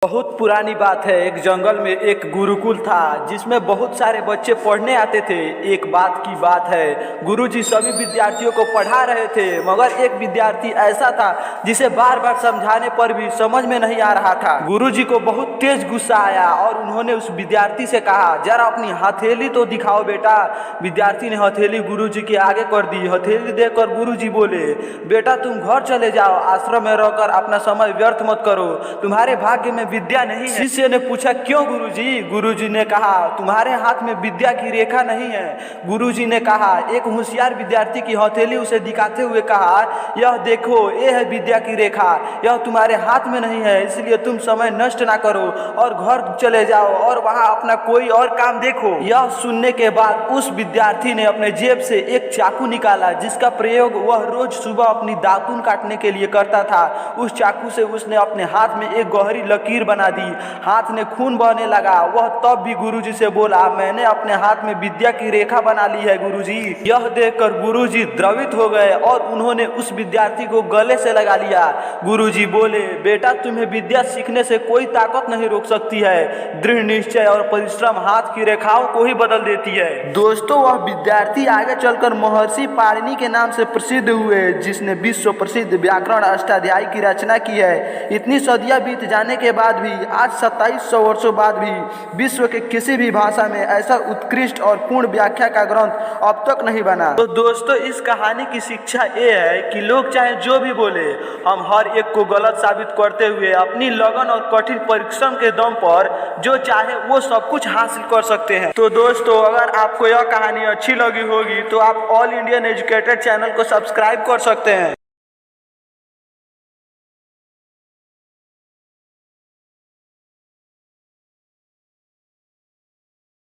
बहुत पुरानी बात है। एक जंगल में एक गुरुकुल था जिसमें बहुत सारे बच्चे पढ़ने आते थे। एक बात की बात है, गुरुजी सभी विद्यार्थियों को पढ़ा रहे थे, मगर एक विद्यार्थी ऐसा था जिसे बार बार समझाने पर भी समझ में नहीं आ रहा था। गुरुजी को बहुत तेज गुस्सा आया और उन्होंने उस विद्यार्थी से कहा, जरा अपनी हथेली तो दिखाओ बेटा। विद्यार्थी ने हथेली गुरुजी के आगे कर दी। हथेली देखकर गुरुजी बोले, बेटा तुम घर चले जाओ, आश्रम में रहकर अपना समय व्यर्थ मत करो, तुम्हारे भाग्य में विद्या नहीं है। शिष्य ने पूछा, क्यों गुरुजी? गुरुजी ने कहा, तुम्हारे हाथ में विद्या की रेखा नहीं है। गुरुजी ने कहा, एक होशियार विद्यार्थी की हथेली उसे दिखाते हुए कहा, यह देखो, यह है विद्या की रेखा, यह तुम्हारे हाथ में नहीं है, इसलिए तुम समय नष्ट ना करो और घर चले जाओ और वहां अपना कोई और काम देखो। यह सुनने के बाद उस विद्यार्थी ने अपने जेब से एक चाकू निकाला जिसका प्रयोग वह रोज सुबह अपनी दातून काटने के लिए करता था। उस चाकू से उसने अपने हाथ में एक गहरी लकीर बना दी। हाथ में खून बहने लगा। वह तब भी गुरुजी से बोला, मैंने अपने हाथ में विद्या की रेखा बना ली है गुरुजी। यह देखकर गुरुजी द्रवित हो गए और उन्होंने उस विद्यार्थी को गले से लगा लिया। गुरुजी बोले, बेटा तुम्हें विद्या सीखने से कोई ताकत नहीं रोक सकती है। दृढ़ निश्चय और परिश्रम हाथ की रेखाओं को ही बदल देती है। दोस्तों, वह विद्यार्थी आगे चलकर महर्षि पाणिनि के नाम से प्रसिद्ध हुए, जिसने विश्व प्रसिद्ध व्याकरण अष्टाध्यायी की रचना की है। इतनी सदियां बीत जाने के बाद भी आज 2700 वर्षों बाद भी विश्व के किसी भी भाषा में ऐसा उत्कृष्ट और पूर्ण व्याख्या का ग्रंथ अब तक नहीं बना। तो दोस्तों, इस कहानी की शिक्षा ये है कि लोग चाहे जो भी बोले, हम हर एक को गलत साबित करते हुए अपनी लगन और कठिन परिश्रम के दम पर जो चाहे वो सब कुछ हासिल कर सकते हैं। तो दोस्तों, अगर आपको यह कहानी अच्छी लगी होगी तो आप ऑल इंडियन एजुकेटेड चैनल को सब्सक्राइब कर सकते हैं।